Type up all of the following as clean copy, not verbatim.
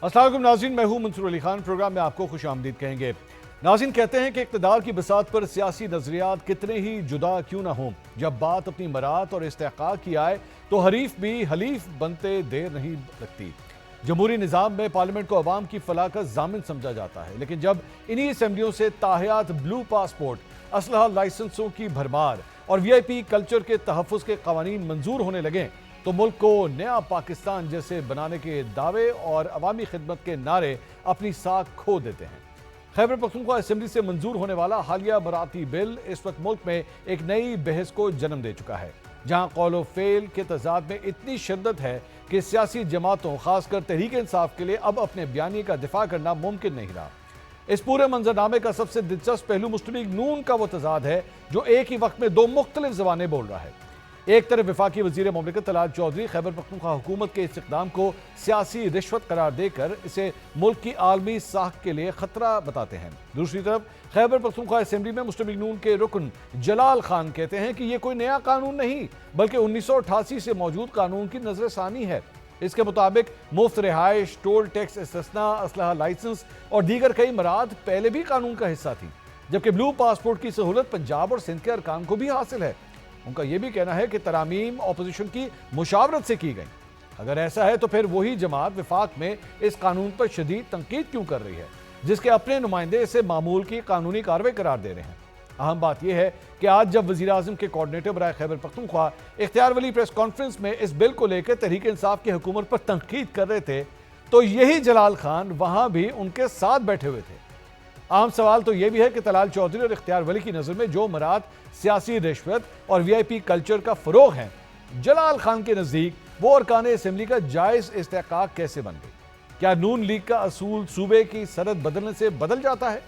السلام علیکم ناظرین، میں ہوں منصور علی خان۔ پروگرام میں آپ کو خوش آمدید کہیں گے۔ ناظرین، کہتے ہیں کہ اقتدار کی بساط پر سیاسی نظریات کتنے ہی جدا کیوں نہ ہوں، جب بات اپنی برات اور استحقاق کی آئے تو حریف بھی حلیف بنتے دیر نہیں لگتی۔ جمہوری نظام میں پارلیمنٹ کو عوام کی فلاح کا ضامن سمجھا جاتا ہے، لیکن جب انہی اسمبلیوں سے تاحیات بلو پاسپورٹ، اسلحہ لائسنسوں کی بھرمار اور وی آئی پی کلچر کے تحفظ کے قوانین منظور ہونے لگیں تو ملک کو نیا پاکستان جیسے بنانے کے دعوے اور عوامی خدمت کے نعرے اپنی ساکھ کھو دیتے ہیں۔ خیبر پختونخوا اسمبلی سے منظور ہونے والا حالیہ براعتی بل اس وقت ملک میں ایک نئی بحث کو جنم دے چکا ہے، جہاں قول و فعل کے تضاد میں اتنی شدت ہے کہ سیاسی جماعتوں، خاص کر تحریک انصاف کے لیے اب اپنے بیانیے کا دفاع کرنا ممکن نہیں رہا۔ اس پورے منظرنامے کا سب سے دلچسپ پہلو مسلم لیگ نون کا وہ تضاد ہے جو ایک ہی وقت میں دو مختلف زبانیں بول رہا ہے۔ ایک طرف وفاقی وزیر مملکت طلال چودھری خیبر پختونخوا حکومت کے اس اقدام کو سیاسی رشوت قرار دے کر اسے ملک کی عالمی ساکھ کے لیے خطرہ بتاتے ہیں۔ دوسری طرف خیبر پختونخوا اسمبلی میں مسلم لیگ نون کے رکن جلال خان کہتے ہیں کہ یہ کوئی نیا قانون نہیں بلکہ 1988 سے موجود قانون کی نظر ثانی ہے۔ اس کے مطابق مفت رہائش، ٹول ٹیکس استثناء، اسلحہ لائسنس اور دیگر کئی مراد پہلے بھی قانون کا حصہ تھی، جبکہ بلو پاسپورٹ کی سہولت پنجاب اور سندھ کے ارکان کو بھی حاصل ہے۔ ان کا یہ بھی کہنا ہے کہ ترامیم اپوزیشن کی مشاورت سے کی گئی۔ اگر ایسا ہے تو پھر وہی جماعت وفاق میں اس قانون پر شدید تنقید کیوں کر رہی ہے جس کے اپنے نمائندے اسے معمول کی قانونی کارروائی قرار دے رہے ہیں؟ اہم بات یہ ہے کہ آج جب وزیر اعظم کے کوارڈینیٹر برائے خیبر پختونخوا اختیار ولی پریس کانفرنس میں اس بل کو لے کر تحریک انصاف کی حکومت پر تنقید کر رہے تھے تو یہی جلال خان وہاں بھی ان کے ساتھ بیٹھے ہوئے تھے۔ عام سوال تو یہ بھی ہے کہ طلال چودھری اور اختیار ولی کی نظر میں جو مراد سیاسی رشوت اور وی آئی پی کلچر کا فروغ ہے، جلال خان کے نزدیک وہ ارکان اسمبلی کا جائز استحقاق کیسے بن گئی؟ کیا نون لیگ کا اصول صوبے کی سرحد بدلنے سے بدل جاتا ہے؟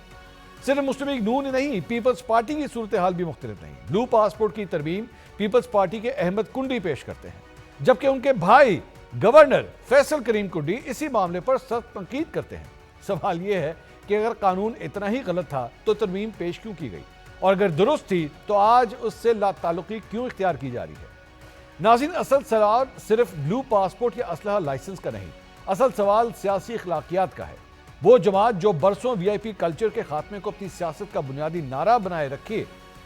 صرف مسلم لیگ نون ہی نہیں، پیپلز پارٹی کی صورتحال بھی مختلف نہیں۔ بلو پاسپورٹ کی ترمیم پیپلز پارٹی کے احمد کنڈی پیش کرتے ہیں، جبکہ ان کے بھائی گورنر فیصل کریم کنڈی اسی معاملے پر سخت تنقید کرتے ہیں۔ سوال یہ ہے کہ اگر قانون اتنا ہی غلط تھا تو ترمیم پیش کیوں کی گئی، اور اگر درست تھی تو آج اس سے لا تعلقی کیوں اختیار کی جا رہی ہے؟ ناظرین، اصل سوال صرف بلو پاسپورٹ یا اسلحہ لائسنس کا نہیں، اصل سوال سیاسی اخلاقیات کا ہے۔ وہ جماعت جو برسوں وی آئی پی کلچر کے خاتمے کو اپنی سیاست کا بنیادی نعرہ بنائے رکھے،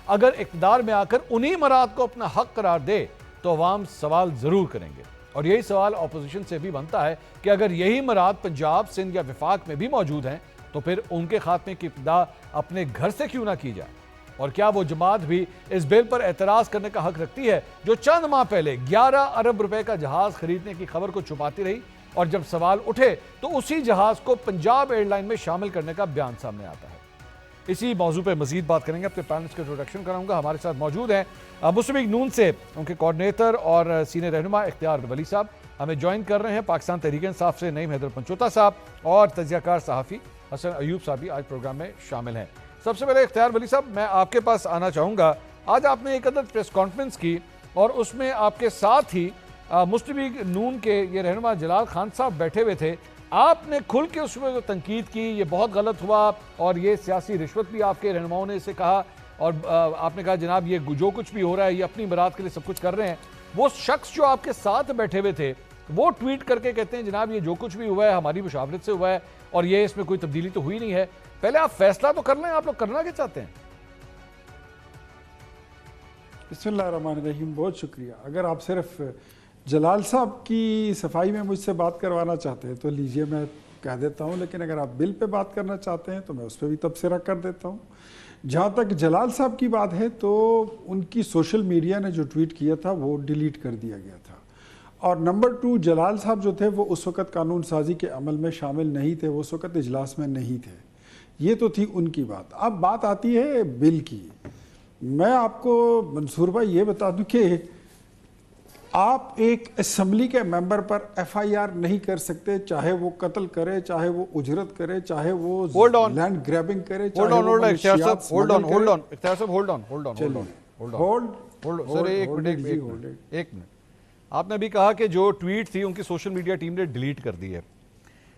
اگر اقتدار میں آ کر انہی مراد کو اپنا حق قرار دے تو عوام سوال ضرور کریں گے، اور یہی سوال اپوزیشن سے بھی بنتا ہے کہ اگر یہی مراد پنجاب، سندھ یا وفاق میں بھی موجود ہیں تو پھر ان کے خاتمے کی ابتدا اپنے گھر سے کیوں نہ کی جائے؟ اور کیا وہ جماعت بھی اس بل پر اعتراض کرنے کا حق رکھتی ہے جو چند ماہ پہلے 11 ارب روپے کا جہاز خریدنے کی خبر کو چھپاتی رہی، اور جب سوال اٹھے تو اسی جہاز کو پنجاب ایئر لائن میں شامل کرنے کا بیان سامنے آتا ہے؟ اسی موضوع پہ مزید بات کریں گے، اپنے پینلسٹ کا انٹروڈکشن کراؤں گا۔ ہمارے ساتھ موجود ہیں مسلم لیگ نون سے ان کے کوارڈینیٹر اور سینئر رہنما اختیار ولی صاحب، ہمیں جوائن کر رہے ہیں پاکستان تحریک انصاف سے نعیم حیدر پنچوتا صاحب، اور تجزیہ کار صحافی حسن ایوب صاحب بھی آج پروگرام میں شامل ہیں۔ سب سے پہلے اختیار ولی صاحب، میں آپ کے پاس آنا چاہوں گا۔ آج آپ نے ایک عدد پریس کانفرنس کی اور اس میں آپ کے ساتھ ہی مسلم لیگ نون کے یہ رہنما جلال خان صاحب بیٹھے ہوئے تھے۔ آپ نے کھل کے اس میں جو تنقید کی، یہ بہت غلط ہوا اور یہ سیاسی رشوت بھی آپ کے رہنماؤں نے اسے کہا، اور آپ نے کہا جناب یہ جو کچھ بھی ہو رہا ہے یہ اپنی برات کے لیے سب کچھ کر رہے ہیں۔ وہ شخص جو آپ کے ساتھ بیٹھے ہوئے تھے وہ ٹویٹ کر کے کہتے ہیں جناب یہ جو کچھ بھی ہوا ہے ہماری مشاورت سے ہوا ہے اور یہ اس میں کوئی تبدیلی تو ہوئی نہیں ہے۔ پہلے آپ فیصلہ تو کر لیں، آپ لوگ کرنا کیا چاہتے ہیں؟ بسم اللہ الرحمن الرحیم، بہت شکریہ۔ اگر آپ صرف جلال صاحب کی صفائی میں مجھ سے بات کروانا چاہتے ہیں تو لیجئے، میں کہہ دیتا ہوں، لیکن اگر آپ بل پہ بات کرنا چاہتے ہیں تو میں اس پہ بھی تبصرہ کر دیتا ہوں۔ جہاں تک جلال صاحب کی بات ہے تو ان کی سوشل میڈیا نے جو ٹویٹ کیا تھا وہ ڈیلیٹ کر دیا گیا تھا، اور نمبر 2 جلال صاحب جو تھے وہ اس وقت قانون سازی کے عمل میں شامل نہیں تھے، وہ اس وقت اجلاس میں نہیں تھے۔ یہ تو تھی ان کی بات۔ اب بات آتی ہے بل کی۔ میں آپ کو منصور بھائی یہ بتا دوں کہ آپ ایک اسمبلی کے ممبر پر ایف آئی آر نہیں کر سکتے، چاہے وہ قتل کرے، چاہے وہ اجرت کرے، چاہے وہ لینڈ گریبنگ کرے، ایک منٹ۔ آپ نے بھی کہا کہ جو ٹویٹ تھی ان کی سوشل میڈیا ٹیم نے ڈیلیٹ کر دی ہے۔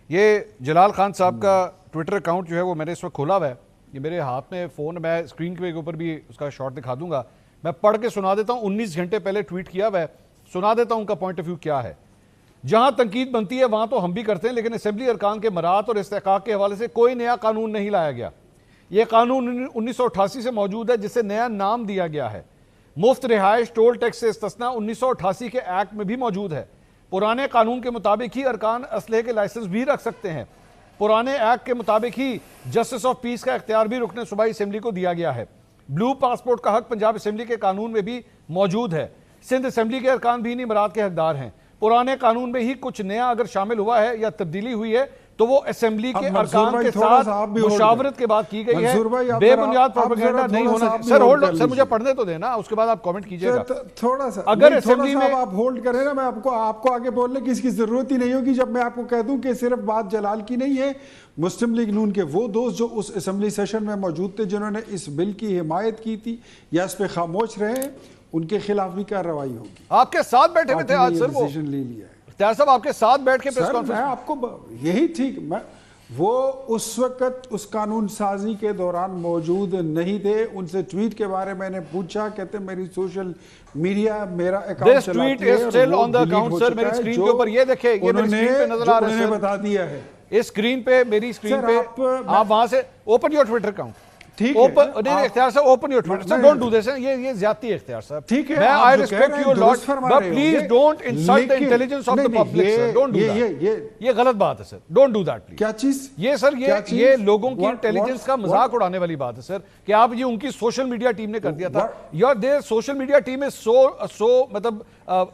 یہ جلال خان صاحب کا ٹویٹر اکاؤنٹ جو ہے وہ میں نے اس وقت کھولا ہوا ہے، یہ میرے ہاتھ میں فون، میں اسکرین کے اوپر بھی اس کا شارٹ دکھا دوں گا، میں پڑھ کے سنا دیتا ہوں۔ 19 گھنٹے پہلے ٹویٹ کیا ہوا ہے، سنا دیتا ہوں ان کا پوائنٹ آف ویو کیا ہے۔ جہاں تنقید بنتی ہے وہاں تو ہم بھی کرتے ہیں، لیکن اسمبلی ارکان کے مراعات اور استحقاق کے حوالے سے کوئی نیا قانون نہیں لایا گیا۔ یہ قانون 1988 سے موجود ہے، جسے نیا نام دیا گیا ہے۔ مفت رہائش ٹول ٹیکس سے استثنا 1988 کے ایکٹ میں بھی موجود ہے۔ پرانے قانون کے مطابق ہی ارکان اسلحے کے لائسنس بھی رکھ سکتے ہیں۔ پرانے ایکٹ کے مطابق ہی جسٹس آف پیس کا اختیار بھی رکن صوبائی اسمبلی کو دیا گیا ہے۔ بلو پاسپورٹ کا حق پنجاب اسمبلی کے قانون میں بھی موجود ہے۔ سندھ اسمبلی کے ارکان بھی انہی مراد کے حقدار ہیں۔ پرانے قانون میں ہی کچھ نیا اگر شامل ہوا ہے یا تبدیلی ہوئی ہے تو وہ اسمبلی کے ارکان کے ساتھ مشاورت کے بعد کی گئی ہے، بے بنیاد پروپیگنڈا نہیں ہونا۔ سر مجھے پڑھنے تو دینا، اس کے بعد آپ کامنٹ کیجئے گا۔ تھوڑا سا اگر اسمبلی میں آپ ہولڈ کریں نا، میں آپ کو آگے بولنے کی اس کی ضرورت ہی نہیں ہوگی جب میں آپ کو کہہ دوں کہ صرف بات جلال کی نہیں ہے۔ مسلم لیگ نون کے وہ دوست جو اس اسمبلی سیشن میں موجود تھے جنہوں نے اس بل کی حمایت کی تھی یا اس پہ خاموش رہے، ان کے خلاف بھی کارروائی ہوگی۔ آپ کے ساتھ بیٹھے ہوئے تھے آج سر، وہ ڈیسیژن لے لیا ہے اختیار صاحب آپ کے ساتھ بیٹھ کے پریس سر۔ کانفرنس میں آپ کو یہی ٹھیک وہ اس وقت اس قانون سازی کے دوران موجود نہیں تھے۔ ان سے ٹویٹ کے بارے میں نے پوچھا، کہتے میری سوشل میڈیا میرا account This tweet is still on the account, sir. میری اسکرین کے اوپر یہ دیکھیں، یہ میری اسکرین پہ نظر آ رہا ہے انہوں سر، نے بتا دیا ہے اس اسکرین پہ، میری اسکرین پہ آپ وہاں سے اوپن یور ٹویٹر اکاؤنٹ، ٹھیک ہے نہیں اختیار صاحب open your Twitter, sir don't do this, یہ زیادتی ہے اختیار صاحب، ٹھیک ہے میں I respect you lot but please don't insult the intelligence of the public sir, don't do that, یہ غلط بات ہے سر، ڈونٹ ڈو دیٹ پلیز۔ کیا چیز؟ یہ سر یہ لوگوں کی انٹیلیجنس کا مذاق اڑانے والی بات ہے سر کہ آپ یہ ان کی سوشل میڈیا ٹیم نے کر دیا تھا۔ Your dear social media team is so مطلب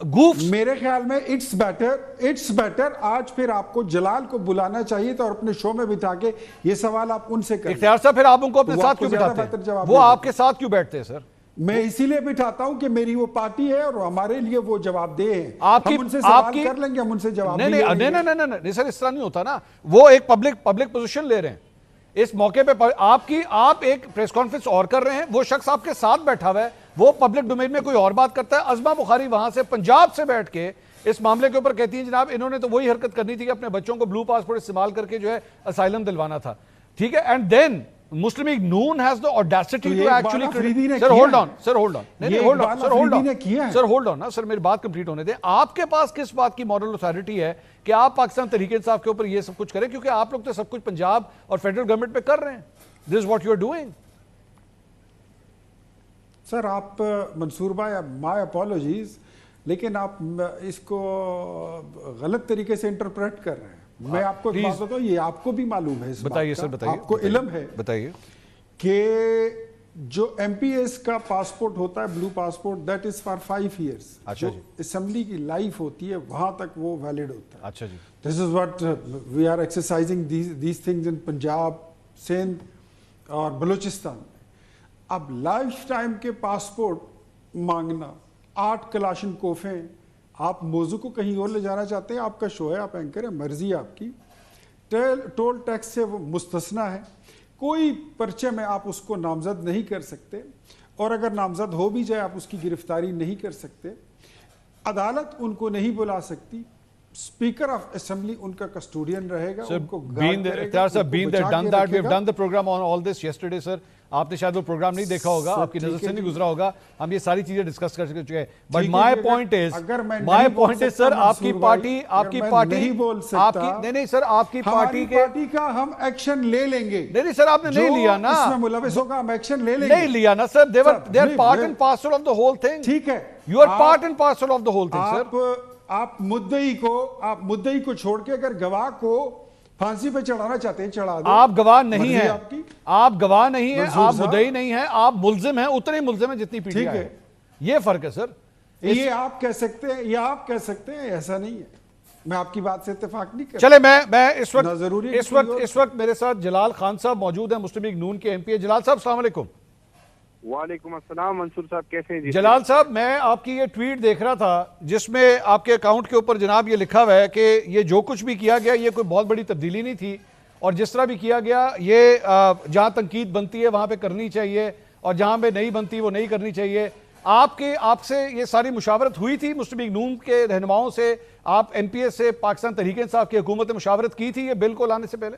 گوفس۔ میرے خیال میں اٹس بیٹر آج پھر آپ کو جلال کو بلانا چاہیے تھا اور اپنے شو میں بٹھا کے یہ سوال آپ ان سے کریں۔ اختیار صاحب پھر آپ ان کو اپنے ساتھ کیوں بٹھاتے ہیں؟ وہ آپ کے ساتھ کیوں بیٹھتے ہیں سر؟ میں اسی لیے بٹھاتا ہوں کہ میری وہ پارٹی ہے اور ہمارے لیے وہ جواب دہ ہیں۔ ہم ان سے سوال کر لیں گے، ہم ان سے جواب بھی لیں گے۔ نہیں سر، اس طرح نہیں ہوتا نا، وہ ایک پبلک پوزیشن لے رہے ہیں اس موقع پہ، آپ ایک پریس کانفرنس اور کر رہے ہیں، وہ شخص آپ کے ساتھ بیٹھا ہوا ہے، وہ پبلک ڈومین میں کوئی اور بات کرتا ہے۔ عظمہ بخاری وہاں سے پنجاب سے بیٹھ کے اس معاملے کے اوپر کہتی ہیں جناب انہوں نے تو وہی حرکت کرنی تھی کہ اپنے بچوں کو بلو پاسپورٹ استعمال کر کے جو ہے اسائلم دلوانا تھا، ٹھیک ہے، اینڈ دین مسلم لیگ نون has the audacity to actually sir hold on sir میری بات کمپلیٹ ہونے دیں۔ آپ کے پاس کس بات کی مورل اتھارٹی ہے کہ آپ پاکستان تحریک انصاف کے اوپر یہ سب کچھ کریں، کیونکہ آپ لوگ تو سب کچھ پنجاب اور فیڈرل گورنمنٹ پہ کر رہے ہیں۔ this is what you are doing۔ سر آپ منصور بھائی مائی اپالوجیز، لیکن آپ اس کو غلط طریقے سے انٹرپریٹ کر رہے ہیں۔ میں آپ کو ایک بات بتاؤں، یہ آپ کو بھی معلوم ہے، بتائیے سر، بتائیے، آپ کو علم ہے، بتائیے کہ جو ایم پی ایس کا پاسپورٹ ہوتا ہے blue passport, that is for 5 years, جو اسمبلی کی لائف ہوتی ہے وہاں تک وہ ویلڈ ہوتا ہے۔ اچھا جی، this is what we are exercising these things in Punjab, Sindh اور بلوچستان میں۔ اب لائف ٹائم کے پاسپورٹ مانگنا، 8 کلاشن کوفیں، آپ موضوع کو کہیں اور لے جانا چاہتے ہیں، آپ کا شو ہے، آپ اینکر ہیں، مرضی ہے آپ کی، ٹول ٹیکس سے وہ مستثنا ہے، کوئی پرچے میں آپ اس کو نامزد نہیں کر سکتے، اور اگر نامزد ہو بھی جائے آپ اس کی گرفتاری نہیں کر سکتے، عدالت ان کو نہیں بلا سکتی، اسپیکر آف اسمبلی ان کا کسٹوڈین رہے گا، ان کو گارڈ کرے گا، done the program on all this yesterday sir, آپ نے شاید وہ پروگرام نہیں دیکھا ہوگا، آپ کی نظر سے نہیں گزرا ہوگا، ہم یہ ساری چیزیں ڈسکس کر چکے ہیں، بٹ مائی پوائنٹ از سر آپ کی پارٹی نہیں سر آپ کی پارٹی کا ہم ایکشن لے لیں گے، نہیں سر آپ نے نہیں لیا نا، اس میں ملوث ہوگا ہم ایکشن لے لیں گے، نہیں لیا نا سر، they are part and parcel of the whole thing، ٹھیک ہے، you are part and parcel of the whole thing sir۔ آپ مدعی کو چھوڑ کے اگر گواہ کو پھانسی پہ چڑھانا چاہتے ہیں چڑھا دیں۔ آپ گواہ نہیں ہیں، آپ گواہ نہیں ہیں، آپ مدعی نہیں ہیں، آپ ملزم ہیں، اتنے ہی ملزم ہیں جتنی پی ٹی آئی ہے، یہ فرق ہے سر۔ یہ آپ کہہ سکتے ہیں یا آپ کہہ سکتے ہیں، ایسا نہیں ہے، میں آپ کی بات سے اتفاق نہیں کرتا۔ چلے میں اس وقت میرے ساتھ جلال خان صاحب موجود ہیں، مسلم لیگ نون کے ایم پی ہے۔ جلال صاحب السلام علیکم۔ وعلیکم السلام منصور صاحب، کیسے ہیں؟ جلال صاحب میں آپ کی یہ ٹویٹ دیکھ رہا تھا جس میں آپ کے اکاؤنٹ کے اوپر جناب یہ لکھا ہوا ہے کہ یہ جو کچھ بھی کیا گیا یہ کوئی بہت بڑی تبدیلی نہیں تھی، اور جس طرح بھی کیا گیا یہ جہاں تنقید بنتی ہے وہاں پہ کرنی چاہیے، اور جہاں پہ نہیں بنتی وہ نہیں کرنی چاہیے۔ آپ سے یہ ساری مشاورت ہوئی تھی مسلم لیگ نون کے رہنماؤں سے، آپ ایم پی ایس سے، پاکستان تحریک انصاف کی حکومت نے مشاورت کی تھی یہ بل کو لانے سے پہلے؟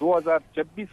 2026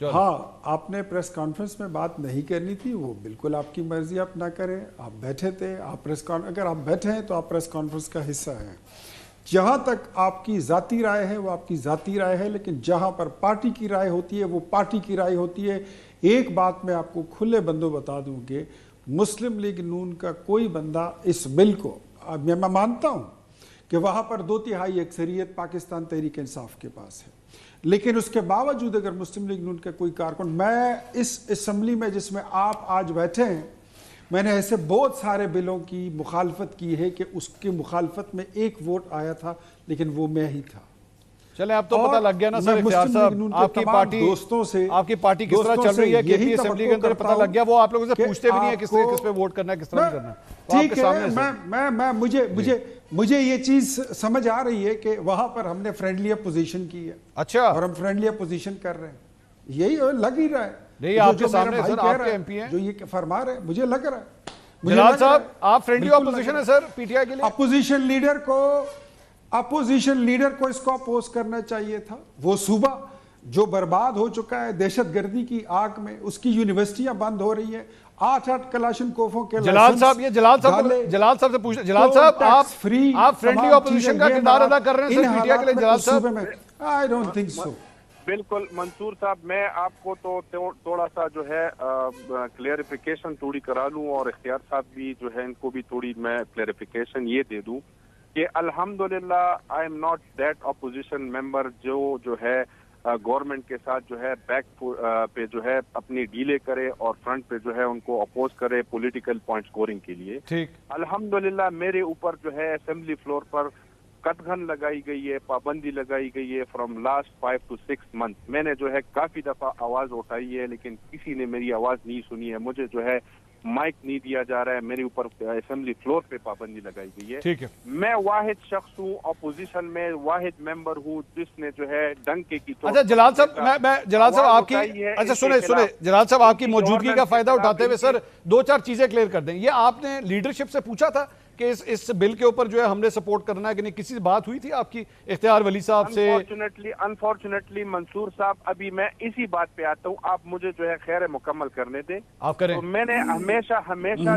ہاں آپ نے پریس کانفرنس میں بات نہیں کرنی تھی، وہ بالکل آپ کی مرضی، آپ نہ کریں. آپ بیٹھے تھے، آپ اگر آپ بیٹھے ہیں تو آپ پریس کانفرنس کا حصہ ہیں. جہاں تک آپ کی ذاتی رائے ہے وہ آپ کی ذاتی رائے ہے، لیکن جہاں پر پارٹی کی رائے ہوتی ہے وہ پارٹی کی رائے ہوتی ہے. ایک بات میں آپ کو کھلے بندوں بتا دوں کہ مسلم لیگ نون کا کوئی بندہ اس بل کو، میں مانتا ہوں کہ وہاں پر 2/3 اکثریت پاکستان تحریک انصاف کے پاس ہے، لیکن اس کے باوجود اگر مسلم لیگ نون کا کوئی کارکن، میں اس اسمبلی میں جس میں آپ آج بیٹھے ہیں، میں نے ایسے بہت سارے بلوں کی مخالفت کی ہے کہ اس کی مخالفت میں 1 ووٹ آیا تھا، لیکن وہ میں ہی تھا. چلیں اب تو پتہ لگ گیا نا سر اختیار صاحب، آپ کی پارٹی کس طرح چل رہی ہے کے پی اسمبلی کے اندر، پتہ لگ گیا. وہ آپ لوگوں سے پوچھتے بھی نہیں ہیں کس پہ ووٹ کرنا ہے، کس طرح کرنا ہے. ٹھیک ہے، مجھے یہ چیز سمجھ آ رہی ہے کہ وہاں پر ہم نے فرینڈلی اپوزیشن کی ہے. اچھا، اور ہم فرینڈلی اپوزیشن کر رہے ہیں، یہی لگ ہی رہا ہے. نہیں آپ کے سامنے سر، آپ کے ایم پی ہیں جو یہ فرما رہے ہیں، مجھے لگ رہا ہے. جلال صاحب آپ فرینڈلی اپوزیشن ہے سر پی ٹی آئی کے لیے؟ اپوزیشن لیڈر کو اس کو اپوز کرنا چاہیے تھا. وہ صوبہ جو برباد ہو چکا ہے دہشت گردی کی آگ میں، اس کی یونیورسٹیاں بند ہو رہی ہیں، 8 کلاشن کوفوں کے جلال صاحب، یہ جلال صاحب سے پوچھیں. جلال صاحب آپ فرینڈلی اپوزیشن کا کردار ادا کر رہے ہیں سر پی ٹی آئی کے لیے جلال صاحب؟ I don't think so. بالکل منصور صاحب، میں آپ کو تو تھوڑا سا جو ہے کلیئرفیکیشن تھوڑی کرا لوں، اور اختیار صاحب بھی جو ہے ان کو بھی تھوڑی میں کلیئرفیکیشن یہ دے دوں کہ الحمدللہ I am not that opposition member جو ہے گورنمنٹ کے ساتھ جو ہے بیک پہ جو ہے اپنی ڈیلے کرے اور فرنٹ پہ جو ہے ان کو اپوز کرے پولیٹیکل پوائنٹ سکورنگ کے لیے. الحمدللہ میرے اوپر جو ہے اسمبلی فلور پر کٹگھن لگائی گئی ہے، پابندی لگائی گئی ہے فرام لاسٹ 5 to 6 months. میں نے جو ہے کافی دفعہ آواز اٹھائی ہے، لیکن کسی نے میری آواز نہیں سنی ہے. مجھے جو ہے مائک نہیں دیا جا رہا ہے، میرے اوپر اسمبلی فلور پہ پابندی لگائی گئی ہے. ٹھیک ہے، میں واحد شخص ہوں اپوزیشن میں، واحد ممبر ہوں جس نے جو ہے ڈنکے کی. اچھا جلال صاحب، میں جلال صاحب آپ کی، اچھا سنیں جلال صاحب آپ کی موجودگی کا فائدہ اٹھاتے ہوئے سر 2-4 چیزیں کلیئر کر دیں. یہ آپ نے لیڈرشپ سے پوچھا تھا کہ اس بل کے اوپر جو ہے ہم نے سپورٹ کرنا ہے کہ نہیں؟ کسی سے بات ہوئی تھی آپ کی اختیار ولی صاحب سے؟ انفارچونیٹلی منصور صاحب، ابھی میں اسی بات پہ آتا ہوں، آپ مجھے جو ہے خیر مکمل کرنے دیں. آپ کریں. تو میں نے ہمیشہ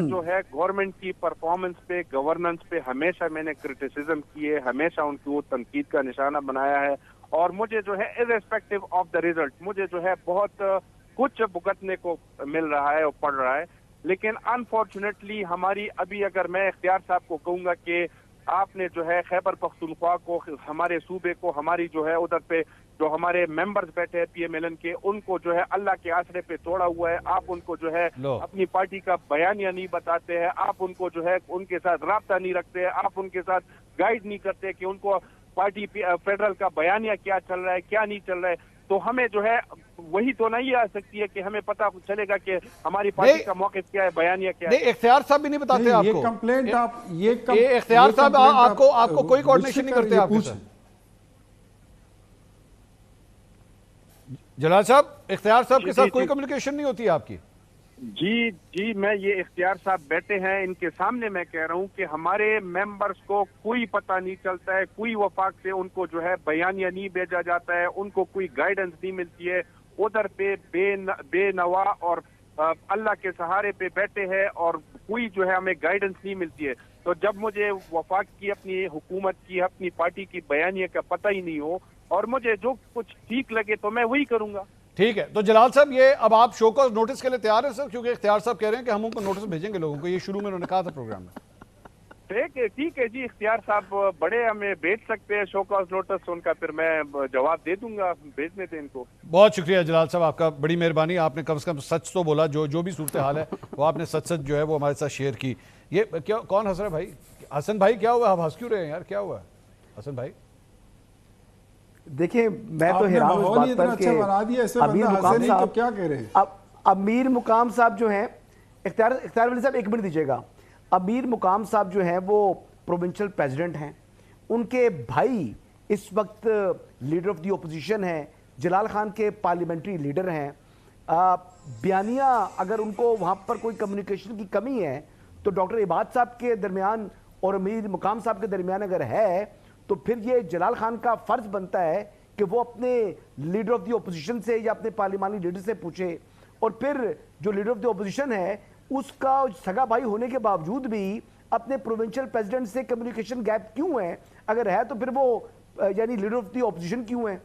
جو ہے گورنمنٹ کی پرفارمنس پہ، گورننس پہ ہمیشہ میں نے کرٹیسزم کی ہے، ہمیشہ ان کو تنقید کا نشانہ بنایا ہے. اور مجھے جو ہے irrespective آف دا ریزلٹ مجھے جو ہے بہت کچھ بھگتنے کو مل رہا ہے اور پڑ رہا ہے. لیکن انفارچونیٹلی ہماری ابھی، اگر میں اختیار صاحب کو کہوں گا کہ آپ نے جو ہے خیبر پختونخوا کو، ہمارے صوبے کو، ہماری جو ہے ادھر پہ جو ہمارے ممبرز بیٹھے ہیں پی ایم ایل این کے، ان کو جو ہے اللہ کے آسرے پہ توڑا ہوا ہے. آپ ان کو جو ہے اپنی پارٹی کا بیانیہ نہیں بتاتے ہیں، آپ ان کو جو ہے ان کے ساتھ رابطہ نہیں رکھتے ہیں، آپ ان کے ساتھ گائیڈ نہیں کرتے کہ ان کو پارٹی فیڈرل کا بیانیہ کیا چل رہا ہے، کیا نہیں چل رہا ہے. تو ہمیں جو ہے وہی تو نہیں آ سکتی ہے کہ ہمیں پتہ چلے گا کہ ہماری پارٹی کا موقف کیا ہے، بیانیہ کیا ہے. نہیں اختیار صاحب بھی نہیں بتاتے آپ کو؟ یہ کمپلینٹ اختیار صاحب آپ کو کوئی کوارڈینیشن نہیں کرتے آپ کے ساتھ؟ جلال صاحب اختیار صاحب کے ساتھ کوئی کمیونیکیشن نہیں ہوتی آپ کی؟ جی میں یہ اختیار صاحب بیٹھے ہیں ان کے سامنے، میں کہہ رہا ہوں کہ ہمارے ممبرز کو کوئی پتہ نہیں چلتا ہے، کوئی وفاق سے ان کو جو ہے بیانیہ نہیں بھیجا جاتا ہے، ان کو کوئی گائیڈنس نہیں ملتی ہے. ادھر پہ بے نوا اور اللہ کے سہارے پہ بیٹھے ہیں اور کوئی جو ہے ہمیں گائیڈنس نہیں ملتی ہے. تو جب مجھے وفاق کی، اپنی حکومت کی، اپنی پارٹی کی بیانیہ کا پتہ ہی نہیں ہو اور مجھے جو کچھ ٹھیک لگے تو میں وہی کروں گا. ٹھیک ہے. تو جلال صاحب یہ اب آپ شو کاز نوٹس کے لیے تیار ہیں سر؟ کیونکہ اختیار صاحب کہہ رہے ہیں کہ ہم ان کو نوٹس بھیجیں گے لوگوں کو، یہ شروع میں انہوں نے کہا تھا پروگرام میں. ٹھیک ہے جی، اختیار صاحب بڑے ہمیں بھیج سکتے ہیں شو کاز نوٹس، ان کا پھر میں جواب دے دوں گا، بھیجنے دیں ان کو. بہت شکریہ جلال صاحب، آپ کا بڑی مہربانی. آپ نے کم سے کم سچ تو بولا، جو بھی صورتحال ہے وہ آپ نے سچ جو ہے وہ ہمارے ساتھ شیئر کی. یہ کیا کون ہنس رہا ہے بھائی؟ حسن بھائی کیا ہوا؟ آپ ہنس کیوں رہے ہیں یار؟ کیا ہوا حسن بھائی؟ دیکھیں میں تو حیران ہوں اس بات پر کہ امیر مقام صاحب جو ہیں، اختیار ولی صاحب ایک منٹ دیجیے گا. امیر مقام صاحب جو ہیں وہ پروونشل پریزیڈنٹ ہیں، ان کے بھائی اس وقت لیڈر آف دی اپوزیشن ہیں، جلال خان کے پارلیمنٹری لیڈر ہیں. بیانیہ اگر ان کو وہاں پر کوئی کمیونیکیشن کی کمی ہے تو ڈاکٹر عباد صاحب کے درمیان اور امیر مقام صاحب کے درمیان اگر ہے تو پھر یہ جلال خان کا فرض بنتا ہے کہ کہ وہ اپنے لیڈر آف دی اپوزیشن سے یا اپنے پارلیمانی لیڈر سے پوچھے, اور پھر جو لیڈر آف دی اپوزیشن ہے اس کا سگا بھائی ہونے کے باوجود بھی اپنے پروونشل پریزیڈنٹ سے کمیونیکیشن گیپ کیوں ہے؟ اگر ہے تو پھر وہ یعنی لیڈر آف دی اپوزیشن کیوں ہے؟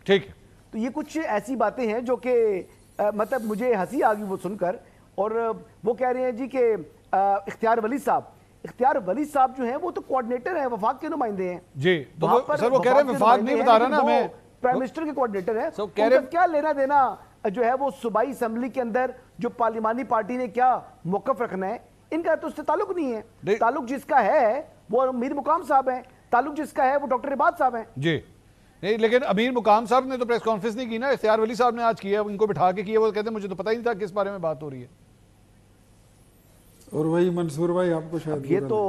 ٹھیک. تو یہ کچھ ایسی باتیں ہیں جو کہ مطلب مجھے ہنسی آ گئی وہ سن کر. اور وہ کہہ رہے ہیں جی کہ اختیار ولی صاحب جو ہیں وہ تو کوارڈینیٹر ہیں, وفاق کے نمائندے ہیں. جی تو سر وہ کہہ رہے ہیں وفاق نہیں بتا رہا نا, میں پرائم منسٹر کے کوارڈینیٹر ہیں. ان کا کیا لینا دینا جو ہے وہ صوبائی اسمبلی کے اندر جو پارلیمانی پارٹی نے کیا موقف رکھنا ہے, ان کا تو اس سے تعلق نہیں ہے. تعلق جس کا ہے وہ امیر مقام صاحب ہیں, تعلق جس کا ہے وہ ڈاکٹر عباد صاحب ہیں. جی نہیں, لیکن امیر مقام صاحب نے تو پریس کانفرنس نہیں کی نا, اختیار ولی صاحب نے آج کیا, ان کو بٹھا کے کیا. وہ کہتے ہیں مجھے تو پتہ ہی نہیں تھا کس بارے میں بات ہو رہی ہے. اور وہی منصور بھائی آپ کو شاید یہ تو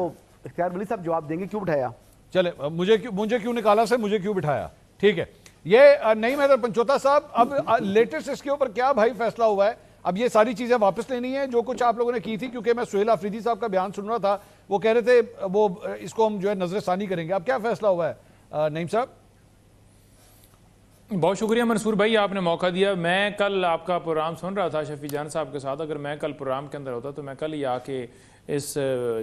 اختیار ولی صاحب جواب دیں گے کیوں بٹھایا. چلے مجھے کیوں نکالا سے, مجھے کیوں بٹھایا, ٹھیک ہے. یہ نہیں میدر پنچوتا صاحب, اب لیٹسٹ اس کے اوپر کیا بھائی فیصلہ ہوا ہے؟ اب یہ ساری چیزیں واپس لینی ہے جو کچھ آپ لوگوں نے کی تھی, کیونکہ میں سہیل آفریدی صاحب کا بیان سن رہا تھا, وہ کہہ رہے تھے وہ اس کو ہم جو ہے نظر ثانی کریں گے. اب کیا فیصلہ ہوا ہے نعیم صاحب؟ بہت شکریہ منصور بھائی, آپ نے موقع دیا. میں کل آپ کا پروگرام سن رہا تھا شفیع جان صاحب کے ساتھ. اگر میں کل پروگرام کے اندر ہوتا تو میں کل ہی آ کے اس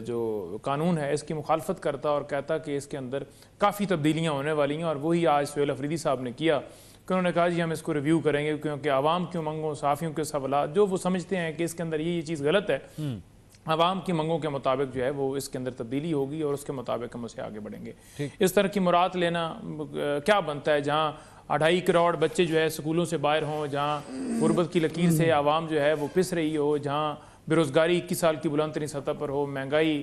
جو قانون ہے اس کی مخالفت کرتا اور کہتا کہ اس کے اندر کافی تبدیلیاں ہونے والی ہیں. اور وہی آج سہیل آفریدی صاحب نے کیا کہ انہوں نے کہا جی ہم اس کو ریویو کریں گے, کیونکہ عوام کی منگوں, صحافیوں کے سوالات جو وہ سمجھتے ہیں کہ اس کے اندر یہ چیز غلط ہے, عوام کی منگوں کے مطابق جو ہے وہ اس کے اندر تبدیلی ہوگی اور اس کے مطابق ہم اسے آگے بڑھیں گے. اس طرح کی مراد لینا کیا بنتا ہے جہاں 2.5 کروڑ بچے جو ہے سکولوں سے باہر ہوں, جہاں غربت کی لکیر سے عوام جو ہے وہ پس رہی ہو, جہاں بیروزگاری 21 سال کی بلند ترین سطح پر ہو, مہنگائی,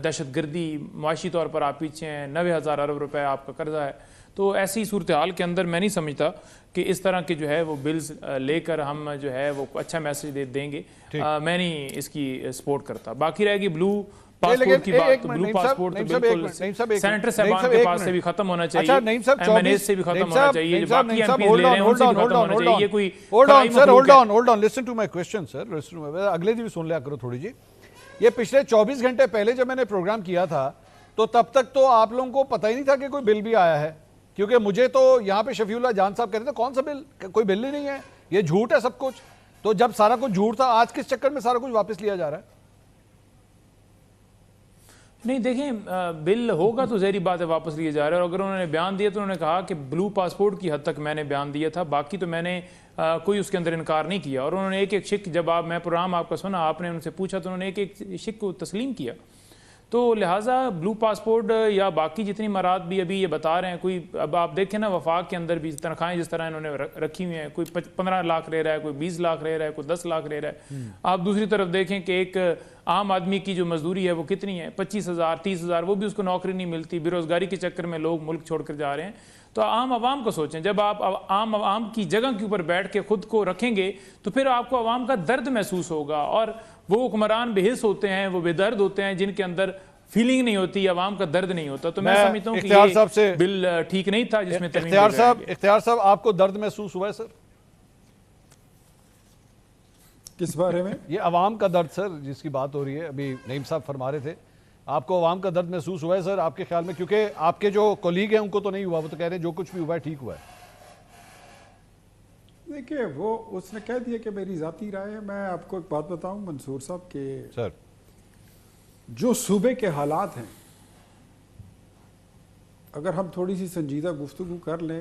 دہشت گردی, معاشی طور پر آپ پیچھے ہیں, 90,000 ارب روپے آپ کا قرضہ ہے. تو ایسی صورتحال کے اندر میں نہیں سمجھتا کہ اس طرح کے جو ہے وہ بلز لے کر ہم جو ہے وہ اچھا میسج دیں گے. میں نہیں اس کی سپورٹ کرتا. باقی رہے گی بلو پاسپورٹ کی بات, تو بلو پاسپورٹ تو بالکل سینیٹر صاحبان کے پاس سے بھی ختم ہونا چاہیے, ایم این ایس سے بھی ختم ہونا چاہیے, باقی ایم پیز لے رہے ہیں ان سے بھی ختم ہونا چاہیے. یہ کوئی hold on listen to my question sir, اگلے دن بھی سن لیا کرو تھوڑی جی. یہ پچھلے 24 گھنٹے پہلے جب میں نے پروگرام کیا تھا تو تب تک تو آپ لوگوں کو پتہ ہی نہیں تھا کہ کوئی بل بھی آیا ہے, کیونکہ مجھے تو یہاں پہ شفیع اللہ جان صاحب کہتے تھے کون سا بل, کوئی بل ہی نہیں ہے, یہ جھوٹ ہے سب کچھ. تو جب سارا کچھ جھوٹ تھا, آج کس چکر میں سارا کچھ واپس لیا جا رہا ہے؟ نہیں دیکھیں, بل ہوگا تو ظاہری بات ہے واپس لیے جا رہے ہیں. اور اگر انہوں نے بیان دیا تو انہوں نے کہا کہ بلو پاسپورٹ کی حد تک میں نے بیان دیا تھا, باقی تو میں نے کوئی اس کے اندر انکار نہیں کیا. اور انہوں نے ایک شک, جب میں پروگرام آپ کا سنا, آپ نے ان سے پوچھا تو انہوں نے ایک شک کو تسلیم کیا. تو لہٰذا بلو پاسپورٹ یا باقی جتنی مراد بھی ابھی یہ بتا رہے ہیں, کوئی اب آپ دیکھیں نا وفاق کے اندر بھی تنخواہیں جس طرح انہوں نے رکھی ہوئی ہیں, کوئی 15 لاکھ لے رہا ہے, کوئی 20 لاکھ لے رہا ہے, کوئی 10 لاکھ لے رہا ہے. آپ دوسری طرف دیکھیں کہ ایک عام آدمی کی جو مزدوری ہے وہ کتنی ہے, 25,000 30,000, وہ بھی اس کو نوکری نہیں ملتی. بے روزگاری کے چکر میں لوگ ملک چھوڑ کر جا رہے ہیں. تو عام عوام کو سوچیں, جب آپ عام عوام کی جگہ کے اوپر بیٹھ کے خود کو رکھیں گے تو پھر آپ کو عوام کا درد محسوس ہوگا. اور وہ حکمران بے حس ہوتے ہیں, وہ بے درد ہوتے ہیں, جن کے اندر فیلنگ نہیں ہوتی, عوام کا درد نہیں ہوتا. تو میں سمجھتا ہوں کہ یہ بل ٹھیک نہیں تھا جس میں اختیار صاحب آپ کو درد محسوس ہوا ہے سر؟ کس بارے میں؟ یہ عوام کا درد سر جس کی بات ہو رہی ہے, ابھی نعیم صاحب فرما رہے تھے, آپ کو عوام کا درد محسوس ہوا ہے سر آپ کے خیال میں؟ کیونکہ آپ کے جو کولیگ ہیں ان کو تو نہیں ہوا, وہ تو کہہ رہے ہیں جو کچھ بھی ہوا ہے ٹھیک ہوا ہے. دیکھیں وہ اس نے کہہ دیا کہ میری ذاتی رائے ہے. میں آپ کو ایک بات بتاؤں منصور صاحب کہ سر جو صوبے کے حالات ہیں, اگر ہم تھوڑی سی سنجیدہ گفتگو کر لیں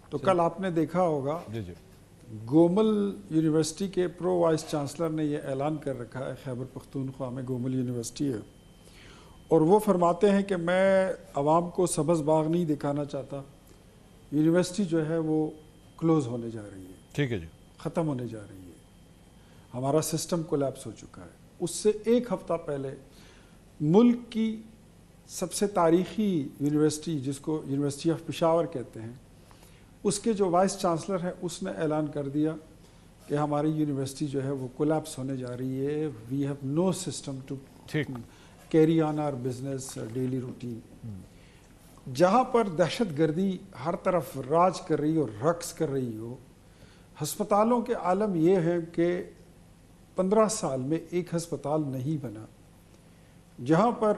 تو کل آپ نے دیکھا ہوگا گومل یونیورسٹی کے پرو وائس چانسلر نے یہ اعلان کر رکھا ہے, خیبر پختونخوا میں گومل یونیورسٹی ہے, اور وہ فرماتے ہیں کہ میں عوام کو سبز باغ نہیں دکھانا چاہتا, یونیورسٹی جو ہے وہ کلوز ہونے جا رہی ہے, ٹھیک ہے جی, ختم ہونے جا رہی ہے, ہمارا سسٹم کولیپس ہو چکا ہے. اس سے ایک ہفتہ پہلے ملک کی سب سے تاریخی یونیورسٹی, جس کو یونیورسٹی آف پشاور کہتے ہیں, اس کے جو وائس چانسلر ہے اس نے اعلان کر دیا کہ ہماری یونیورسٹی جو ہے وہ کولیپس ہونے جا رہی ہے. We have no system to carry on our business daily routine. جہاں پر دہشت گردی ہر طرف راج کر رہی ہو, رقص کر رہی ہو, ہسپتالوں کے عالم یہ ہے کہ 15 سال میں ایک ہسپتال نہیں بنا. جہاں پر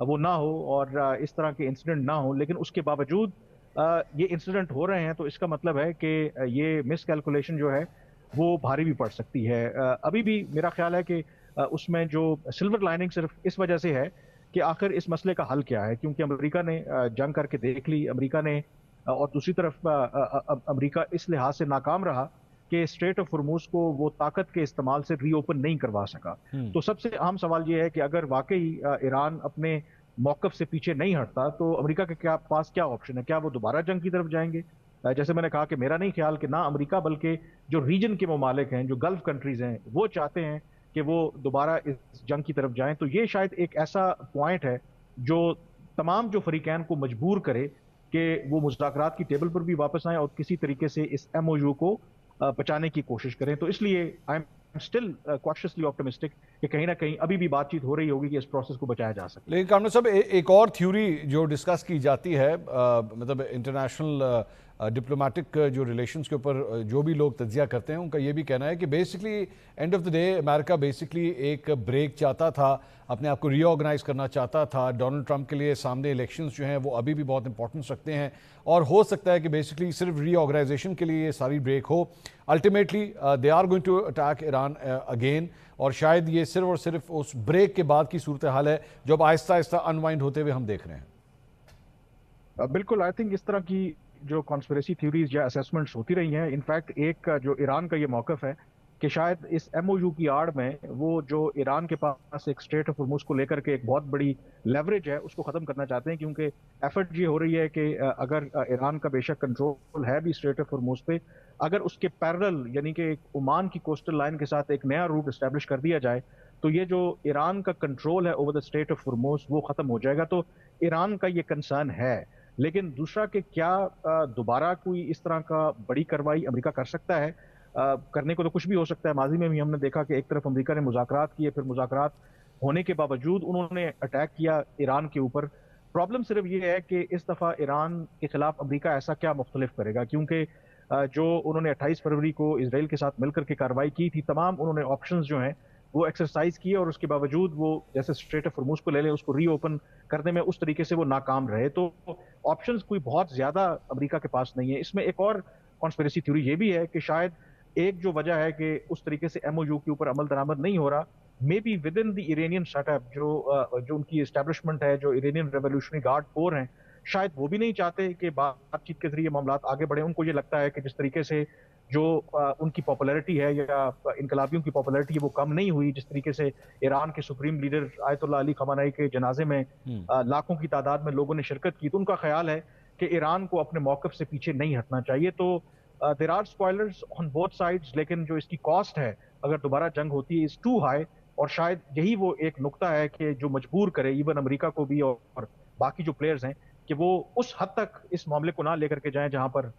وہ نہ ہو اور اس طرح کے انسیڈنٹ نہ ہو، لیکن اس کے باوجود یہ انسیڈنٹ ہو رہے ہیں تو اس کا مطلب ہے کہ یہ مس کیلکولیشن جو ہے وہ بھاری بھی پڑ سکتی ہے۔ ابھی بھی میرا خیال ہے کہ اس میں جو سلور لائننگ صرف اس وجہ سے ہے کہ آخر اس مسئلے کا حل کیا ہے، کیونکہ امریکہ نے جنگ کر کے دیکھ لی، امریکہ نے، اور دوسری طرف امریکہ اس لحاظ سے ناکام رہا کہ اسٹریٹ آف ہرموز کو وہ طاقت کے استعمال سے ری اوپن نہیں کروا سکا۔ تو سب سے اہم سوال یہ ہے کہ اگر واقعی ایران اپنے موقف سے پیچھے نہیں ہٹتا تو امریکہ کے پاس کیا آپشن ہے؟ کیا وہ دوبارہ جنگ کی طرف جائیں گے؟ جیسے میں نے کہا کہ میرا نہیں خیال کہ نہ امریکہ بلکہ جو ریجن کے ممالک ہیں، جو گلف کنٹریز ہیں، وہ چاہتے ہیں کہ وہ دوبارہ اس جنگ کی طرف جائیں۔ تو یہ شاید ایک ایسا پوائنٹ ہے جو تمام جو فریقین کو مجبور کرے کہ وہ مذاکرات کی ٹیبل پر بھی واپس آئیں اور کسی طریقے سے اس ایم او یو کو بچانے کی کوشش کریں۔ تو اس لیے آئی ایم اسٹل کاشیسلی آپٹمسٹک کہ کہیں نہ کہیں ابھی بھی بات چیت ہو رہی ہوگی کہ اس پروسیس کو بچایا جا سکے۔ لیکن کامران صاحب ایک اور تھیوری جو ڈسکس کی جاتی ہے، مطلب انٹرنیشنل ڈپلومیٹک جو ریلیشنز کے اوپر جو بھی لوگ تجزیہ کرتے ہیں ان کا یہ بھی کہنا ہے کہ basically and of the day America basically ایک بریک چاہتا تھا، اپنے آپ کو ری آرگنائز کرنا چاہتا تھا۔ ڈونلڈ ٹرمپ کے لیے سامنے الیکشنز جو ہیں وہ ابھی بھی بہت امپورٹنس رکھتے ہیں، اور ہو سکتا ہے کہ بیسکلی صرف ری آرگنائزیشن کے لیے یہ ساری بریک ہو۔ Ultimately they are going to attack Iran again, اور شاید یہ صرف اور صرف اس بریک کے بعد کی صورتحال ہے جو اب آہستہ آہستہ انوائنڈ ہوتے ہوئے ہم دیکھ رہے ہیں۔ بالکل، آئی تھنک اس طرح کی جو کانسپریسی تھیوریز یا اسیسمنٹس ہوتی رہی ہیں، انفیکٹ ایک جو ایران کا یہ موقف ہے کہ شاید اس ایم او یو کی آڑ میں وہ جو ایران کے پاس ایک اسٹریٹ آف ہرموز کو لے کر کے ایک بہت بڑی لیوریج ہے اس کو ختم کرنا چاہتے ہیں، کیونکہ ایفرٹ یہ ہو رہی ہے کہ اگر ایران کا بے شک کنٹرول ہے بھی اسٹریٹ آف ہرموز پہ، اگر اس کے پیرل یعنی کہ عمان کی کوسٹل لائن کے ساتھ ایک نیا روٹ اسٹیبلش کر دیا جائے تو یہ جو ایران کا کنٹرول ہے اوور دا اسٹریٹ آف ہرموز وہ ختم ہو جائے گا۔ تو ایران کا یہ کنسرن ہے، لیکن دوسرا کہ کیا دوبارہ کوئی اس طرح کا بڑی کارروائی امریکہ کر سکتا ہے؟ کرنے کو تو کچھ بھی ہو سکتا ہے۔ ماضی میں بھی ہم نے دیکھا کہ ایک طرف امریکہ نے مذاکرات کیے، پھر مذاکرات ہونے کے باوجود انہوں نے اٹیک کیا ایران کے اوپر۔ پرابلم صرف یہ ہے کہ اس دفعہ ایران کے خلاف امریکہ ایسا کیا مختلف کرے گا، کیونکہ جو انہوں نے 28 فروری کو اسرائیل کے ساتھ مل کر کے کارروائی کی تھی، تمام انہوں نے آپشنز جو ہیں وہ ایکسرسائز کیے، اور اس کے باوجود وہ جیسے اسٹریٹ آف ہرموز کو لے لیں، اس کو ری اوپن کرنے میں اس طریقے سے وہ ناکام رہے۔ تو آپشنز کوئی بہت زیادہ امریکہ کے پاس نہیں ہے۔ اس میں ایک اور کانسپریسی تھیوری یہ بھی ہے کہ شاید ایک جو وجہ ہے کہ اس طریقے سے ایم او یو کے اوپر عمل درآمد نہیں ہو رہا، maybe within the Iranian setup, جو ان کی اسٹیبلشمنٹ ہے، جو ایرانین ریولیوشنری گارڈ کور ہیں، شاید وہ بھی نہیں چاہتے کہ بات چیت کے ذریعے معاملات آگے بڑھیں۔ ان کو یہ لگتا ہے کہ جس طریقے سے جو ان کی پاپولیرٹی ہے یا انقلابیوں کی پاپولیرٹی ہے وہ کم نہیں ہوئی، جس طریقے سے ایران کے سپریم لیڈر آیت اللہ علی خامنہئی کے جنازے میں لاکھوں کی تعداد میں لوگوں نے شرکت کی، تو ان کا خیال ہے کہ ایران کو اپنے موقف سے پیچھے نہیں ہٹنا چاہیے۔ تو there are spoilers on both sides, لیکن جو اس کی کاسٹ ہے اگر دوبارہ جنگ ہوتی ہے از ٹو ہائی، اور شاید یہی وہ ایک نقطہ ہے کہ جو مجبور کرے ایون امریکہ کو بھی اور باقی جو پلیئرز ہیں کہ وہ اس حد تک اس معاملے کو نہ لے کر کے جائیں جہاں پر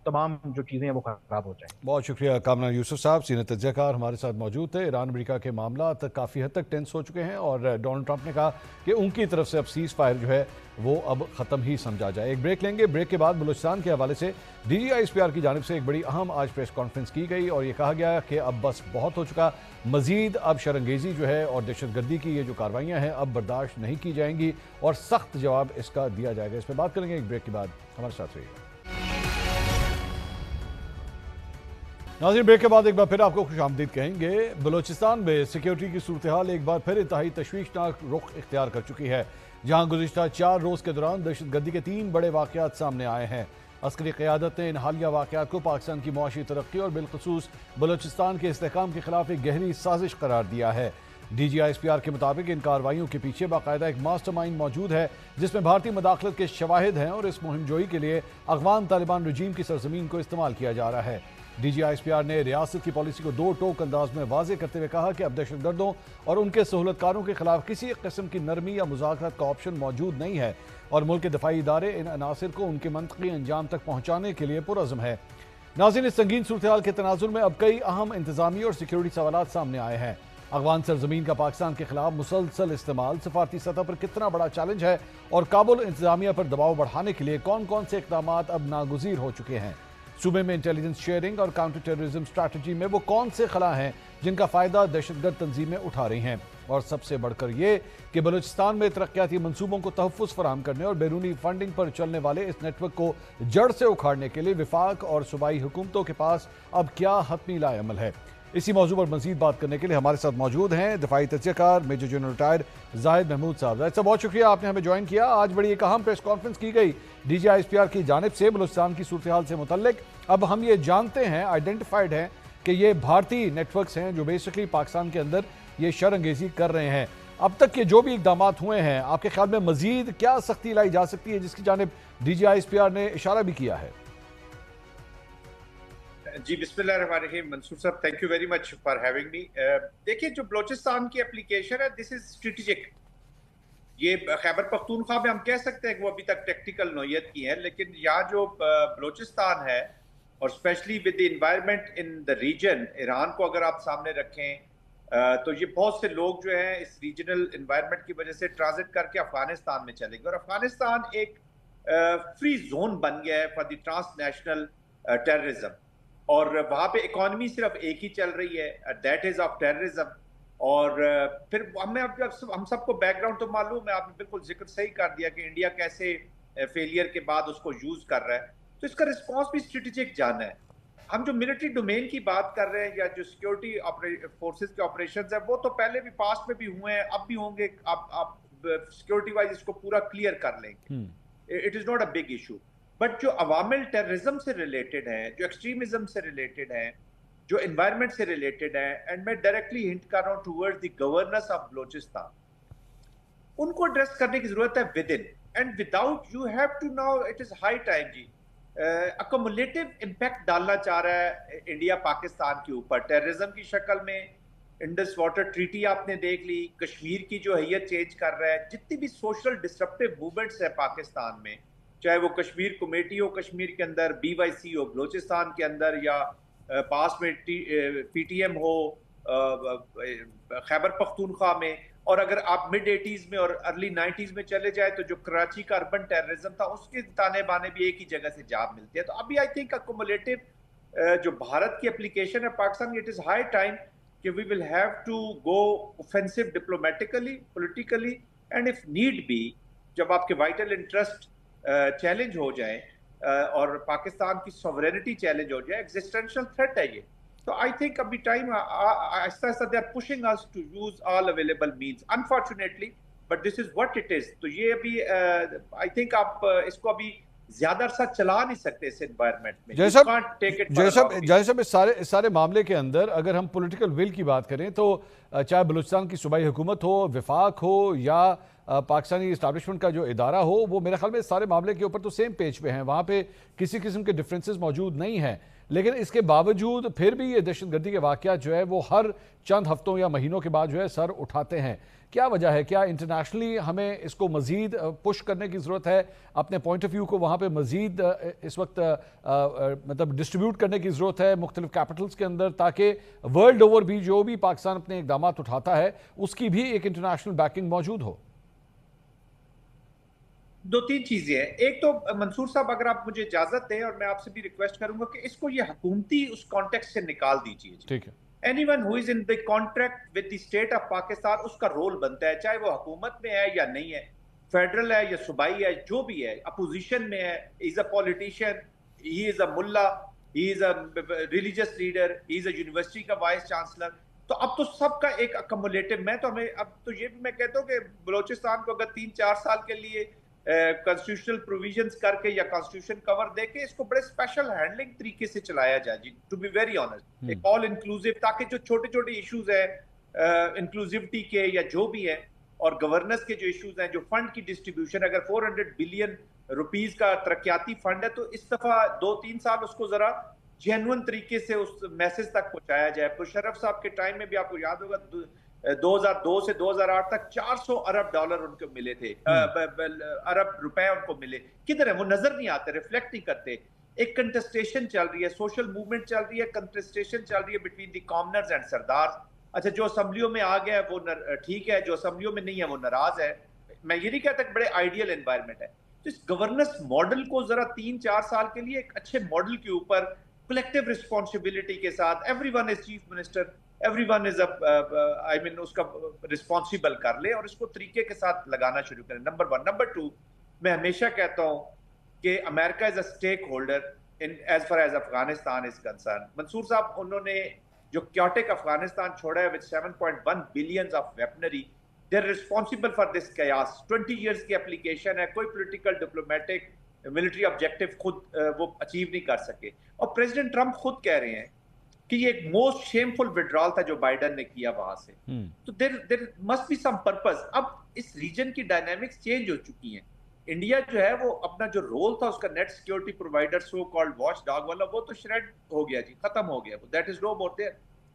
تمام جو چیزیں ہیں وہ خراب ہو جائیں۔ بہت شکریہ کامران یوسف صاحب، سینئر تجزیہ کار ہمارے ساتھ موجود تھے۔ ایران امریکہ کے معاملات کافی حد تک ٹینس ہو چکے ہیں، اور ڈونلڈ ٹرمپ نے کہا کہ ان کی طرف سے اب سیز فائر جو ہے وہ اب ختم ہی سمجھا جائے۔ ایک بریک لیں گے، بریک کے بعد بلوچستان کے حوالے سے D G I S P R کی جانب سے ایک بڑی اہم آج پریس کانفرنس کی گئی، اور یہ کہا گیا کہ اب بس بہت ہو چکا، مزید اب شرنگیزی جو ہے اور دہشت گردی کی یہ جو کارروائیاں ہیں اب برداشت نہیں کی جائیں گی، اور سخت جواب اس کا دیا جائے گا۔ اس پہ بات کریں گے ایک بریک کے بعد، ہمارے ساتھ رہیے گا۔ ناظرین، بریک کے بعد ایک بار پھر آپ کو خوش آمدید کہیں گے۔ بلوچستان میں سیکیورٹی کی صورتحال ایک بار پھر انتہائی تشویشناک رخ اختیار کر چکی ہے، جہاں گزشتہ 4 روز کے دوران دہشت گردی کے 3 بڑے واقعات سامنے آئے ہیں۔ عسکری قیادت نے ان حالیہ واقعات کو پاکستان کی معاشی ترقی اور بالخصوص بلوچستان کے استحکام کے خلاف ایک گہری سازش قرار دیا ہے۔ D G I S P R کے مطابق ان کارروائیوں کے پیچھے باقاعدہ ایک ماسٹر مائنڈ موجود ہے جس میں بھارتی مداخلت کے شواہد ہیں، اور اس مہم جوئی کے لیے افغان طالبان رجیم کی سرزمین کو استعمال کیا جا رہا ہے۔ D G I S P R نے ریاست کی پالیسی کو 2 ٹوک انداز میں واضح کرتے ہوئے کہا کہ اب دہشت گردوں اور ان کے سہولت کاروں کے خلاف کسی قسم کی نرمی یا مذاکرات کا آپشن موجود نہیں ہے، اور ملک کے دفاعی ادارے ان عناصر کو ان کے منطقی انجام تک پہنچانے کے لیے پرعزم ہے۔ ناظرین، اس سنگین صورتحال کے تناظر میں اب کئی اہم انتظامی اور سیکیورٹی سوالات سامنے آئے ہیں۔ افغان سرزمین کا پاکستان کے خلاف مسلسل استعمال سفارتی سطح پر کتنا بڑا چیلنج ہے، اور کابل انتظامیہ پر دباؤ بڑھانے کے لیے کون کون سے اقدامات اب ناگزیر ہو چکے ہیں۔ صوبے میں انٹیلیجنس شیئرنگ اور کاؤنٹر ٹیررزم اسٹریٹجی میں وہ کون سے خلا ہیں جن کا فائدہ دہشت گرد تنظیمیں اٹھا رہی ہیں، اور سب سے بڑھ کر یہ کہ بلوچستان میں ترقیاتی منصوبوں کو تحفظ فراہم کرنے اور بیرونی فنڈنگ پر چلنے والے اس نیٹ ورک کو جڑ سے اکھاڑنے کے لیے وفاق اور صوبائی حکومتوں کے پاس اب کیا حتمی لائے عمل ہے۔ اسی موضوع پر مزید بات کرنے کے لیے ہمارے ساتھ موجود ہیں دفاعی تجزیہ کار میجر جنرل ریٹائرڈ زاہد محمود صاحب۔ زاہد صاحب بہت شکریہ آپ نے ہمیں جوائن کیا۔ آج بڑی ایک اہم پریس کانفرنس کی گئی D G I S P R کی جانب سے بلوچستان کی صورتحال سے متعلق۔ اب ہم یہ جانتے ہیں، آئیڈینٹیفائیڈ ہیں کہ یہ بھارتی نیٹ ورکس ہیں جو بیسکلی پاکستان کے اندر یہ شر انگیزی کر رہے ہیں۔ اب تک کے جو بھی اقدامات ہوئے ہیں، آپ کے خیال میں مزید کیا سختی لائی جا سکتی ہے جس کی جانب D G I S P R نے اشارہ بھی کیا ہے؟ جی بسم اللہ الرحمن الرحیم۔ منصور صاحب thank you very much for having me. دیکھیں جو بلوچستان کی اپلیکیشن ہے دس از اسٹریٹجک۔ یہ خیبر پختونخوا میں ہم کہہ سکتے ہیں کہ وہ ابھی تک ٹیکٹیکل نوعیت کی ہے، لیکن یہاں جو بلوچستان ہے اور especially with the environment in the region, Iran کو اگر آپ سامنے رکھیں تو یہ بہت سے لوگ جو ہیں اس ریجنل انوائرمنٹ کی وجہ سے ٹرانزٹ کر کے افغانستان میں چلے گئے، اور افغانستان ایک فری زون بن گیا ہے for the transnational terrorism, اور وہاں پہ اکانومی صرف ایک ہی چل رہی ہے، دیٹ از آف ٹیررزم۔ اور پھر ہم سب کو بیک گراؤنڈ تو معلوم ہے، آپ نے بالکل ذکر صحیح کر دیا کہ انڈیا کیسے فیلئر کے بعد اس کو یوز کر رہا ہے، تو اس کا رسپانس بھی اسٹریٹجک جانا ہے۔ ہم جو ملٹری ڈومین کی بات کر رہے ہیں یا جو سیکیورٹی فورسز کے آپریشنز ہیں وہ تو پہلے بھی پاسٹ میں بھی ہوئے ہیں، اب بھی ہوں گے، آپ سیکیورٹی وائز اس کو پورا کلیئر کر لیں گے، it is not a big issue. But جو عوامل ٹیررزم سے ریلیٹڈ ہیں، جو ایکسٹریمزم سے ریلیٹڈ ہیں، جو انوائرمنٹ سے ریلیٹڈ ہیں، اینڈ میں ڈائریکٹلی ہنٹ کر رہا ہوں toward the governance of Balochistan, ان کو ایڈریس کرنے کی ضرورت ہے within and without you have to know it is high time جی اکومولیٹو امپیکٹ ڈالنا چاہ رہا ہے انڈیا پاکستان کے اوپر ٹیررزم کی شکل میں۔ انڈس واٹر ٹریٹی آپ نے دیکھ لی، کشمیر کی جو حیت چینج کر رہا ہے، جتنی بھی سوشل ڈسرپٹیو موومنٹس ہیں پاکستان میں، چاہے وہ کشمیر کمیٹی ہو کشمیر کے اندر، بی وائی سی ہو بلوچستان کے اندر، یا پاس میں پی ٹی ایم ہو خیبر پختونخوا میں، اور اگر آپ مڈ 80s میں اور ارلی 90s میں چلے جائے تو جو کراچی کا اربن ٹیررزم تھا اس کے تانے بانے بھی ایک ہی جگہ سے جا ملتے ہیں۔ تو ابھی آئی تھنک اکومولیٹو جو بھارت کی اپلیکیشن ہے Pakistan, it is high time کہ we will have to go offensive diplomatically, politically, and if need be جب آپ کے وائٹل انٹرسٹ چیلنج ہو جائیں اور پاکستان کی سوورینٹی چیلنج ہو جائے، ایگزسٹینشل تھریٹ ہے یہ، تو آئی تھنک ابھی ٹائم آہستہ آہستہ they are pushing us to use all available means unfortunately, but this is what it is. تو یہ ابھی آئی تھنک آپ اس کو ابھی زیادہ عرصہ چلا نہیں سکتے اس انوائرمنٹ میں۔ جیسے صاحب اس سارے معاملے کے اندر اگر ہم پولیٹیکل ول کی بات کریں تو چاہے بلوچستان کی صوبائی حکومت ہو، وفاق ہو، یا پاکستانی اسٹیبلشمنٹ کا جو ادارہ ہو، وہ میرے خیال میں اس سارے معاملے کے اوپر تو سیم پیج پہ ہیں، وہاں پہ کسی قسم کے ڈفرینسز موجود نہیں ہیں، لیکن اس کے باوجود پھر بھی یہ دہشت گردی کے واقعات جو ہے وہ ہر چند ہفتوں یا مہینوں کے بعد جو ہے سر اٹھاتے ہیں۔ کیا وجہ ہے؟ کیا انٹرنیشنلی ہمیں اس کو مزید پش کرنے کی ضرورت ہے، اپنے پوائنٹ آف ویو کو وہاں پہ مزید اس وقت مطلب ڈسٹریبیوٹ کرنے کی ضرورت ہے مختلف کیپٹلز کے اندر، تاکہ ورلڈ اوور بھی جو بھی پاکستان اپنے اقدامات اٹھاتا ہے اس کی بھی ایک انٹرنیشنل بیکنگ موجود ہو؟ دو تین چیزیں ہیں۔ ایک تو منصور صاحب اگر آپ مجھے اجازت دیں اور میں آپ سے بھی ریکویسٹ کروں گا کہ اس کو یہ حکومتی اس کانٹیکسٹ سے نکال دیجیے۔ ٹھیک ہے۔ Anyone who is in the contract with the state of Pakistan, اس کا رول بنتا ہے، چاہے وہ حکومت میں ہے یا نہیں ہے، فیڈرل ہے یا صوبائی ہے، جو بھی ہے، اپوزیشن میں ہے، ہی is a politician, he is a mullah, he is a religious leader, he is a university کا وائس چانسلر، تو اب تو سب کا ایک اکمولیٹو، میں تو ہمیں اب تو یہ بھی میں کہتا ہوں کہ بلوچستان کو اگر 3-4 سال کے لیے کانسٹیٹیوشنل پروویژنز کر کے یا کانسٹیٹیوشن کور دے کے اس کو بڑے اسپیشل ہینڈلنگ طریقے سے چلایا جائے جی، ٹو بی ویری آنیسٹ، ایک آل انکلوسیو، تاکہ جو چھوٹے چھوٹے ایشوز ہیں انکلوسیوٹی کے یا جو بھی ہیں، اور گورننس کے جو ایشوز ہیں، جو فنڈ کی ڈسٹریبیوشن، اگر 400 بلین روپیز کا ترقیاتی فنڈ ہے تو اس دفعہ 2-3 سال اس کو ذرا جینون طریقے سے اس میسج تک پہنچایا جائے۔ مشرف صاحب کے ٹائم میں بھی آپ کو یاد ہوگا 2002 سے 2008 تک 400 ارب ڈالر ان کو ملے تھے، ارب روپے ان کو ملے، کدھر ہے وہ؟ نظر نہیں آتے، ریفلیکٹ نہیں کرتے۔ ایک کنٹسٹیشن چل رہی ہے، سوشل موومنٹ چل رہی ہے، کنٹسٹیشن چل رہی ہے بٹوین دی کامنرز اینڈ سردار۔ اچھا جو اسمبلیوں میں آ گیا ہے وہ ٹھیک ہے، جو اسمبلیوں میں نہیں ہے وہ ناراض ہے۔ میں یہ نہیں کہتا کہ بڑے آئیڈیل انوائرمنٹ ہے، تو اس گورننس ماڈل کو ذرا 3-4 سال کے لیے ایک اچھے ماڈل کے اوپر کلیکٹیو رسپانسبلٹی کے ساتھ everyone is chief minister, everyone is اس کا رسپانسیبل کر لے اور اس کو طریقے کے ساتھ لگانا شروع کریں. نمبر 1. نمبر 2، میں ہمیشہ کہتا ہوں کہ America is a stakeholder as far as Afghanistan is concern. Mansoor sahab انہوں نے جو کیوٹک افغانستان چھوڑا ہے with 7.1 billions of weaponry, they're responsible for this chaos. 20 years کی اپلیکیشن ہے، کوئی پولیٹیکل ڈپلومیٹک ملٹری آبجیکٹو خود وہ اچیو نہیں کر سکے. اور پریزیڈنٹ ٹرمپ خود کہہ رہے ہیں کہ یہ ایک موسٹ شیمفل وڈرال تھا جو بائیڈن نے کیا وہاں سے. تو there must be some purpose. اب اس ریجن کی ڈائنامکس چینج ہو چکی ہیں. انڈیا جو ہے وہ اپنا جو رول تھا اس کا net security provider so called watchdog والا، وہ تو شریڈ ہو گیا جی، ختم ہو گیا وہ. That is no more there.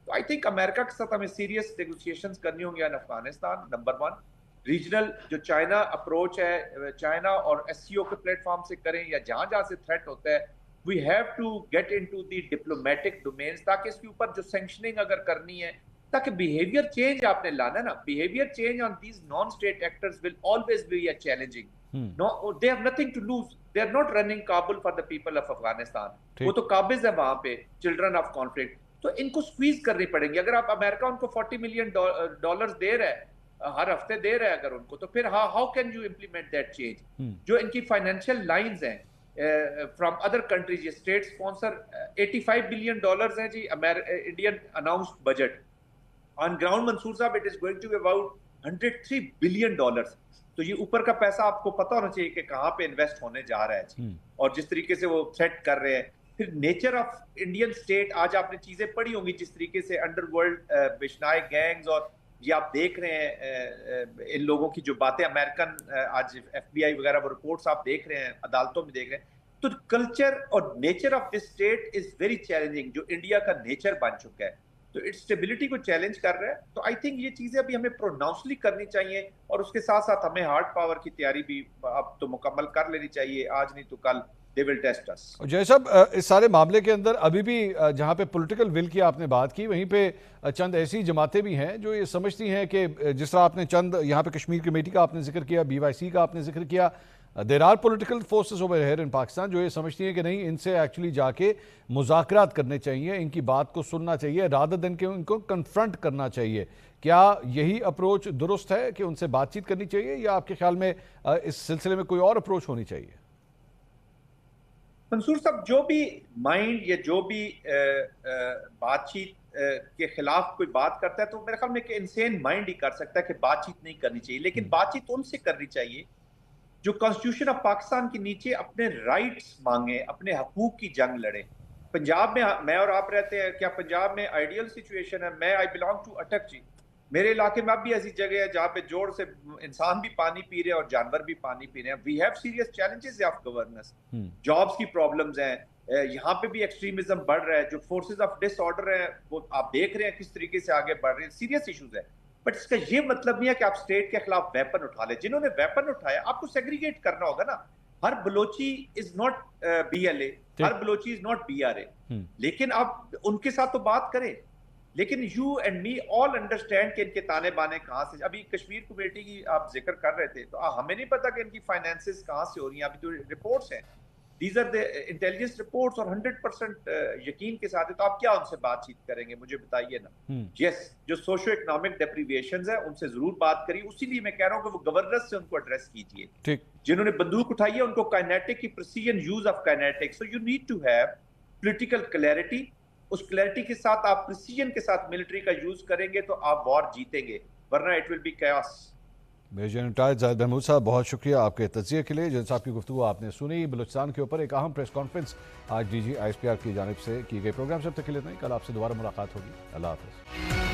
تو آئی تھنک امریکہ کے ساتھ ہمیں سیریس نیگوسیشنز کرنی ہوں گی ان افغانستان. نمبر 1 ریجنل جو چائنا اپروچ ہے، چائنا اور ایس سی او کے پلیٹ فارم سے کریں یا جہاں جہاں سے تھریٹ ہوتا ہے، we have to get into the diplomatic domains, تاکہ اس کے اوپر جو سینکشننگ اگر کرنی ہے، تاکہ بیہیویئر چینج آپ نے لانا نا. Behaviour change on these non state actors will always be a challenging. No, they have nothing to lose. They are not running Kabul for the people of Afghanistan. وہ تو قابض ہے وہاں پہ، چلڈرن آف کانفلکٹ. تو ان کو squeeze کرنی پڑیں گی. اگر آپ امریکہ ان کو $40 million دے رہا ہے، ہر ہفتے دے رہا ہے اگر ان کو، تو پھر how can you implement that change? جو ان کی فائنینشیل لائنز ہیں فرام ادر کنٹریز، یہ اسٹیٹ اسپانسر $85 billion ہیں جی Indian announced budget. On ground Mansoor sahab it is going to be about $103 billion. تو یہ اوپر کا پیسہ آپ کو پتہ ہونا چاہیے کہ کہاں پہ انویسٹ ہونے جا رہا ہے جی. اور جس طریقے سے وہ تھریٹ کر رہے ہیں، پھر نیچر آف انڈین اسٹیٹ، آج آپ نے چیزیں پڑھی ہوں گی جس طریقے سے انڈر ورلڈ بشنائے گینگز، اور یہ آپ دیکھ رہے ہیں ان لوگوں کی جو باتیں امریکن آج FBI وغیرہ وہ رپورٹس آپ دیکھ رہے ہیں، عدالتوں میں دیکھ رہے ہیں. تو کلچر اور nature of this state is very challenging, جو انڈیا کا نیچر بن چکا ہے. تو اسٹیبلٹی کو چیلنج کر رہا ہے. تو آئی تھنک یہ چیزیں ابھی ہمیں پروناؤنسلی کرنی چاہیے، اور اس کے ساتھ ساتھ ہمیں ہارڈ پاور کی تیاری بھی اب تو مکمل کر لینی چاہیے. آج نہیں تو کل they will test us. جے صاحب، اس سارے معاملے کے اندر ابھی بھی جہاں پہ پولیٹیکل ول کی آپ نے بات کی، وہیں پہ چند ایسی جماعتیں بھی ہیں جو یہ سمجھتی ہیں کہ جس طرح آپ نے چند یہاں پہ کشمیر کمیٹی کا آپ نے ذکر کیا، BYC کا آپ نے ذکر کیا، there are political forces over here in Pakistan جو یہ سمجھتی ہیں کہ نہیں، ان سے ایکچولی جا کے مذاکرات کرنے چاہیے، ان کی بات کو سننا چاہیے رادر دین کہ ان کو کنفرنٹ کرنا چاہیے. کیا یہی اپروچ درست ہے کہ ان سے بات چیت کرنی چاہیے، یا آپ کے خیال میں اس سلسلے میں کوئی اور اپروچ ہونی چاہیے؟ منصور صاحب، جو بھی مائنڈ یا جو بھی بات چیت کے خلاف کوئی بات کرتا ہے، تو میرے خیال میں کہ انسین مائنڈ ہی کر سکتا ہے کہ بات چیت نہیں کرنی چاہیے. لیکن بات چیت ان سے کرنی چاہیے جو کانسٹیٹیوشن آف پاکستان کے نیچے اپنے رائٹس مانگیں، اپنے حقوق کی جنگ لڑیں. پنجاب میں اور آپ رہتے ہیں، کیا پنجاب میں آئیڈیل سچویشن ہے؟ میں آئی بلانگ ٹو اٹک جی، میرے علاقے میں اب بھی ایسی جگہ ہے جہاں پہ جوڑ سے انسان بھی پانی پی رہے ہیں اور جانور بھی پانی پی رہے ہیں. We have serious challenges of governance, jobs کی پرابلمز ہیں، یہاں پہ بھی ایکسٹریمزم بڑھ رہا ہے. جو فورسز آف ڈس آرڈر ہیں وہ آپ دیکھ رہے ہیں کس طریقے سے آگے بڑھ رہے ہیں. سیریس ایشوز ہیں. بٹ اس کا یہ مطلب نہیں ہے کہ آپ اسٹیٹ کے خلاف ویپن اٹھا لیں. جنہوں نے ویپن اٹھایا، آپ کو سیگریگیٹ کرنا ہوگا نا. ہر بلوچی از ناٹ BLA، ہر بلوچی از ناٹ BRA. لیکن آپ ان کے ساتھ تو بات کریں. لیکن you and me all understand کہ ان کے تانے بانے کہاں سے. ابھی کشمیر کمیٹی کی آپ ذکر کر رہے تھے، تو ہمیں نہیں پتا کہ ان کی فائنینسز کہاں سے ہو رہی ہیں. ابھی تو رپورٹس ہیں، these are the intelligence reports, اور 100% یقین کے ساتھ ہے. تو آپ کیا ان سے بات چیت کریں گے؟ مجھے بتائیے نا. یس، جو سوشو اکنامک ڈیپریویشنز ہیں ان سے ضرور بات کریے. اسی لیے میں کہہ رہا ہوں کہ وہ گورننس سے ان کو ایڈریس کیجیے. جنہوں نے بندوق اٹھائی ہے ان کو کائنیٹک کی precision use of kinetic. So you need to have political clarity. اس کلیئرٹی کے ساتھ آپ پریسیجن کے ساتھ ملٹری کا یوز کریں گے تو آپ وار جیتیں گے، ورنہ it will be chaos. Major general Zahid Mahmood sahab, بہت شکریہ آپ کے تجزیے کے لیے. جن صاحب کی گفتگو آپ نے سنی. بلوچستان کے اوپر ایک اہم پریس کانفرنس آج DG ISPR کی جانب سے کی گئی. پروگرام سے اب تک کے لیے اتنا ہی. کل آپ سے دوبارہ ملاقات ہوگی. اللہ حافظ.